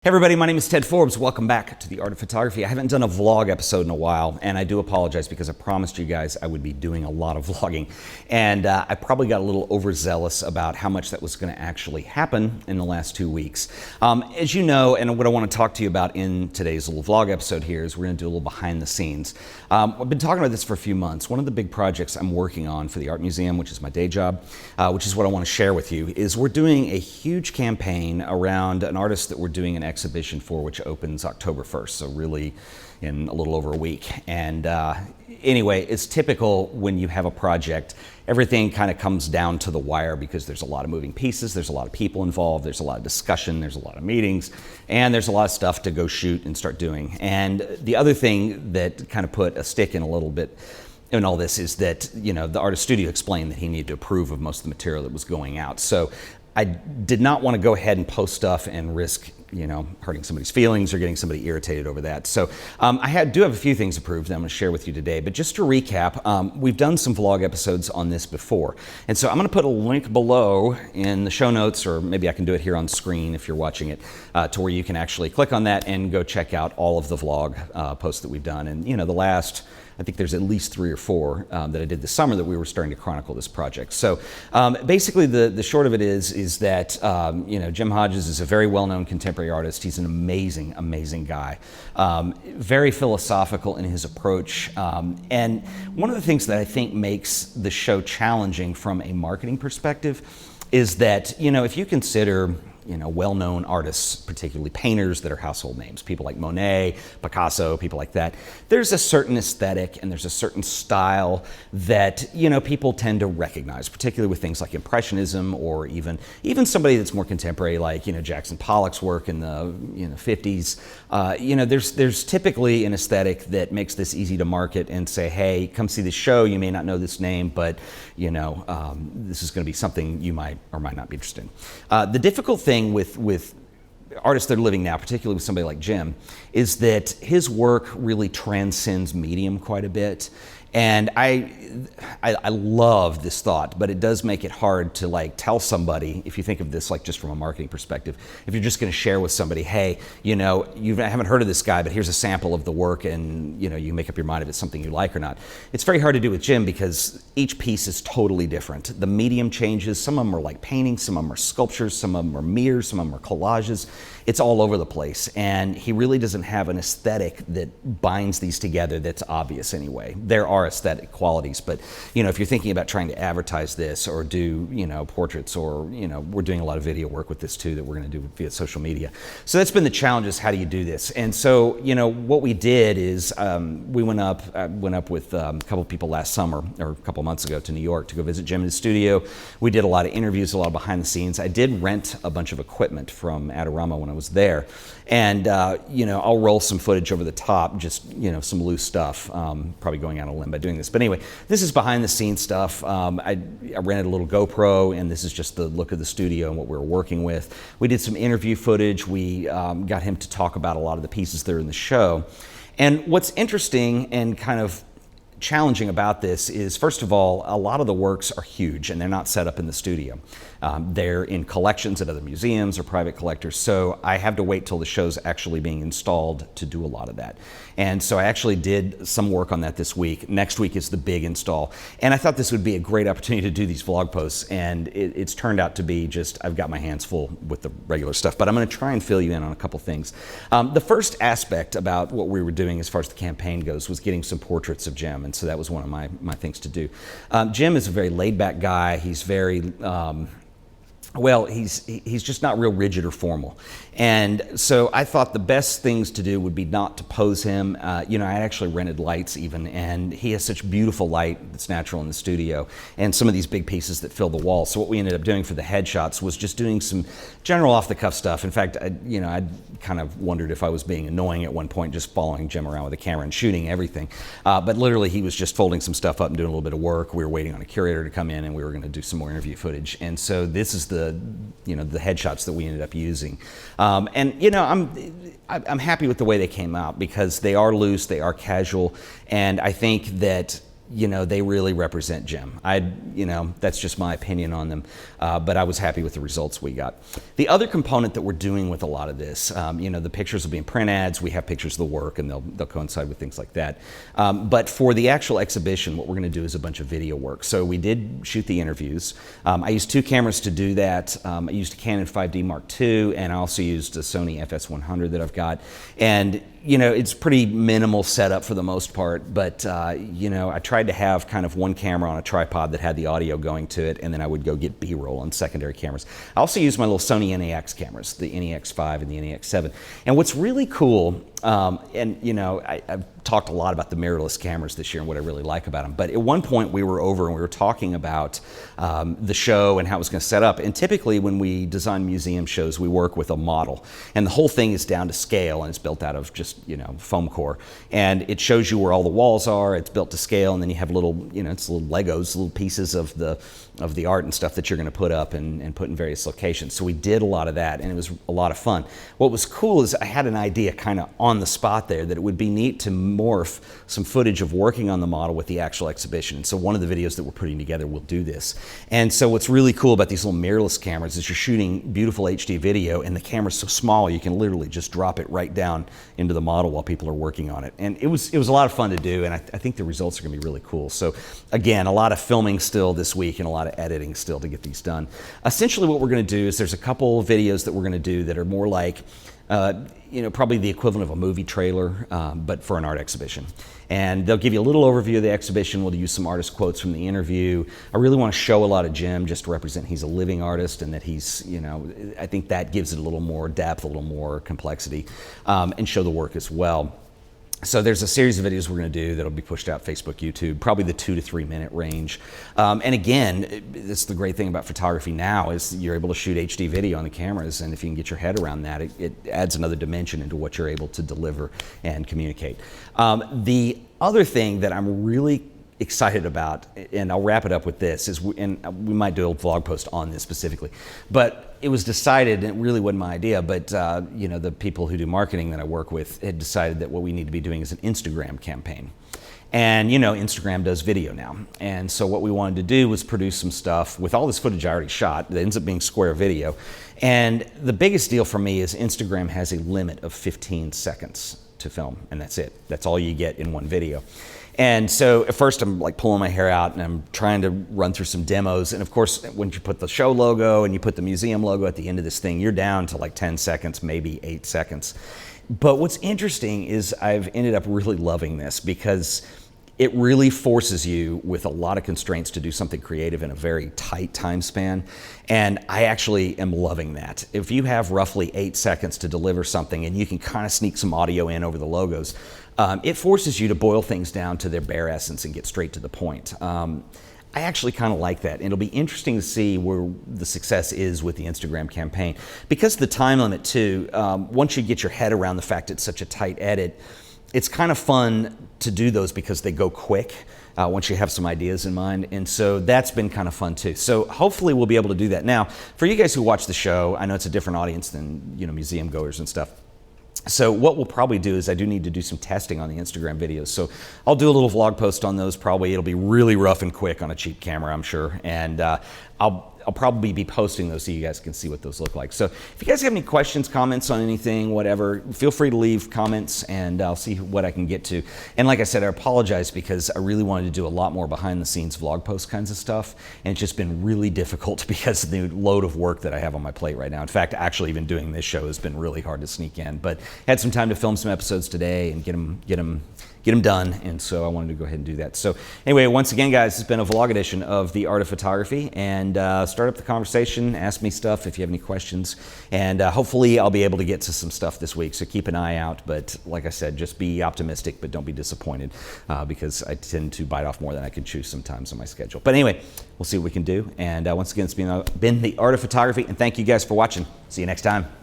Hey everybody, my name is Ted Forbes. Welcome back to The Art of Photography. I haven't done a vlog episode in a while, and I do apologize because I promised you guys I would be doing a lot of vlogging. And I probably got a little overzealous about how much that was going to actually happen in the last 2 weeks. As you know, and what I want to talk to you about in today's little vlog episode here is we're going to do a little behind the scenes. I've been talking about this for a few months. One of the big projects I'm working on for the Art Museum, which is my day job, which is what I want to share with you, is we're doing a huge campaign around an artist that we're doing an exhibition for, which opens October 1st, so really in a little over a week. And anyway, it's typical when you have a project, everything kind of comes down to the wire because there's a lot of moving pieces, there's a lot of people involved, there's a lot of discussion, there's a lot of meetings, and there's a lot of stuff to go shoot and start doing. And the other thing that kind of put a stick in a little bit in all this is that, you know, the artist studio explained that he needed to approve of most of the material that was going out. So I did not want to go ahead and post stuff and risk, you know, hurting somebody's feelings or getting somebody irritated over that. So I do have a few things approved that I'm going to share with you today. But just to recap, we've done some vlog episodes on this before. And so I'm going to put a link below in the show notes, or maybe I can do it here on screen if you're watching it, to where you can actually click on that and go check out all of the vlog posts that we've done. And, you know, the last, I think there's at least 3 or 4 that I did this summer that we were starting to chronicle this project. So basically the short of it is that, you know, Jim Hodges is a very well-known contemporary artist. He's an amazing, amazing guy. Very philosophical in his approach. And one of the things that I think makes the show challenging from a marketing perspective is that, you know, if you consider, you know, well-known artists, particularly painters that are household names, people like Monet, Picasso, people like that, there's a certain aesthetic and there's a certain style that, you know, people tend to recognize, particularly with things like Impressionism or even somebody that's more contemporary, like, you know, Jackson Pollock's work in the, you know, 50s. You know, there's typically an aesthetic that makes this easy to market and say, hey, come see this show. You may not know this name, but, you know, this is going to be something you might or might not be interested in. The difficult thing with artists that are living now, particularly with somebody like Jim, is that his work really transcends medium quite a bit. And I love this thought, but it does make it hard to like tell somebody, if you think of this like just from a marketing perspective, if you're just going to share with somebody, hey, you know, you haven't heard of this guy, but here's a sample of the work, and, you know, you make up your mind if it's something you like or not. It's very hard to do with Jim because each piece is totally different. The medium changes. Some of them are like paintings, some of them are sculptures, some of them are mirrors, some of them are collages. It's all over the place, and he really doesn't have an aesthetic that binds these together that's obvious anyway. There are aesthetic qualities, but, you know, if you're thinking about trying to advertise this or do, you know, portraits, or, you know, we're doing a lot of video work with this too that we're going to do via social media. So that's been the challenge, is how do you do this? And so, you know, what we did is we went up with a couple of people last summer, or a couple of months ago, to New York to go visit Jim in his studio. We did a lot of interviews, a lot of behind the scenes. I did rent a bunch of equipment from Adorama when I was there. And, you know, I'll roll some footage over the top, just, you know, some loose stuff, probably going out on a limb by doing this. But anyway, this is behind the scenes stuff. I rented a little GoPro, and this is just the look of the studio and what we were working with. We did some interview footage. We got him to talk about a lot of the pieces that are in the show. And what's interesting and kind of challenging about this is, first of all, a lot of the works are huge and they're not set up in the studio. They're in collections at other museums or private collectors, so I have to wait till the show's actually being installed to do a lot of that. And so I actually did some work on that this week. Next week is the big install. And I thought this would be a great opportunity to do these vlog posts, and it's turned out to be just, I've got my hands full with the regular stuff, but I'm gonna try and fill you in on a couple things. The first aspect about what we were doing as far as the campaign goes was getting some portraits of Jim, and so that was one of my things to do. Jim is a very laid-back guy. He's very, well, he's just not real rigid or formal. And so I thought the best things to do would be not to pose him. You know, I actually rented lights even, and he has such beautiful light that's natural in the studio, and some of these big pieces that fill the wall. So what we ended up doing for the headshots was just doing some general off-the-cuff stuff. In fact, I kind of wondered if I was being annoying at one point, just following Jim around with a camera and shooting everything. But literally, he was just folding some stuff up and doing a little bit of work. We were waiting on a curator to come in, and we were going to do some more interview footage. And so this is the headshots that we ended up using. And, you know, I'm happy with the way they came out because they are loose, they are casual, and I think that, you know, they really represent Jim. You know, that's just my opinion on them, but I was happy with the results we got. The other component that we're doing with a lot of this, you know, the pictures will be in print ads, we have pictures of the work, and they'll coincide with things like that. But for the actual exhibition, what we're gonna do is a bunch of video work. So we did shoot the interviews. I used 2 cameras to do that. I used a Canon 5D Mark II, and I also used a Sony FS100 that I've got. And you know, it's pretty minimal setup for the most part, but you know, I tried to have kind of one camera on a tripod that had the audio going to it, and then I would go get B-roll on secondary cameras. I also use my little Sony NEX cameras, the NEX5 and the NEX7. And what's really cool, and you know, I've talked a lot about the mirrorless cameras this year and what I really like about them, but at one point we were over and we were talking about the show and how it was going to set up. And typically when we design museum shows, we work with a model, and the whole thing is down to scale, and it's built out of just, you know, foam core, and it shows you where all the walls are. It's built to scale, and then you have little, you know, it's little Legos, little pieces of the art and stuff that you're going to put up and put in various locations. So we did a lot of that, and it was a lot of fun. What was cool is I had an idea kind of on the spot there that it would be neat to morph some footage of working on the model with the actual exhibition. And so one of the videos that we're putting together will do this. And so what's really cool about these little mirrorless cameras is you're shooting beautiful HD video, and the camera's so small you can literally just drop it right down into the model while people are working on it. And it was a lot of fun to do, and I think the results are going to be really cool. So again, a lot of filming still this week and a lot of editing still to get these done. Essentially what we're going to do is there's a couple videos that we're going to do that are more like you know, probably the equivalent of a movie trailer, but for an art exhibition. And they'll give you a little overview of the exhibition. We'll use some artist quotes from the interview. I really want to show a lot of Jim just to represent he's a living artist, and that he's, you know, I think that gives it a little more depth, a little more complexity, and show the work as well. So there's a series of videos we're going to do that'll be pushed out Facebook, YouTube, probably the 2 to 3 minute range. And again, that's the great thing about photography now is you're able to shoot HD video on the cameras, and if you can get your head around that, it adds another dimension into what you're able to deliver and communicate. The other thing that I'm really excited about, and I'll wrap it up with this, is we might do a vlog post on this specifically, but it was decided, and it really wasn't my idea, but you know, the people who do marketing that I work with had decided that what we need to be doing is an Instagram campaign. And you know, Instagram does video now. And so what we wanted to do was produce some stuff with all this footage I already shot that ends up being square video. And the biggest deal for me is Instagram has a limit of 15 seconds to film, and that's it. That's all you get in one video. And so at first I'm like pulling my hair out and I'm trying to run through some demos. And of course, when you put the show logo and you put the museum logo at the end of this thing, you're down to like 10 seconds, maybe 8 seconds. But what's interesting is I've ended up really loving this because it really forces you with a lot of constraints to do something creative in a very tight time span. And I actually am loving that. If you have roughly 8 seconds to deliver something and you can kind of sneak some audio in over the logos, it forces you to boil things down to their bare essence and get straight to the point. I actually kind of like that. And it'll be interesting to see where the success is with the Instagram campaign. Because of the time limit too, once you get your head around the fact it's such a tight edit, it's kind of fun to do those because they go quick once you have some ideas in mind. And so that's been kind of fun too. So hopefully we'll be able to do that. Now, for you guys who watch the show, I know it's a different audience than, you know, museum goers and stuff. So what we'll probably do is I do need to do some testing on the Instagram videos. So I'll do a little vlog post on those probably. It'll be really rough and quick on a cheap camera, I'm sure. And I'll probably be posting those so you guys can see what those look like. So if you guys have any questions, comments on anything, whatever, feel free to leave comments and I'll see what I can get to. And like I said, I apologize because I really wanted to do a lot more behind the scenes vlog post kinds of stuff. And it's just been really difficult because of the load of work that I have on my plate right now. In fact, actually even doing this show has been really hard to sneak in, but had some time to film some episodes today and get them done, and so I wanted to go ahead and do that. So anyway, once again, guys, it's been a vlog edition of The Art of Photography, and start up the conversation, ask me stuff if you have any questions, and hopefully I'll be able to get to some stuff this week, so keep an eye out. But like I said, just be optimistic, but don't be disappointed, because I tend to bite off more than I can chew sometimes on my schedule. But anyway, we'll see what we can do, and once again, it's been The Art of Photography, and thank you guys for watching. See you next time.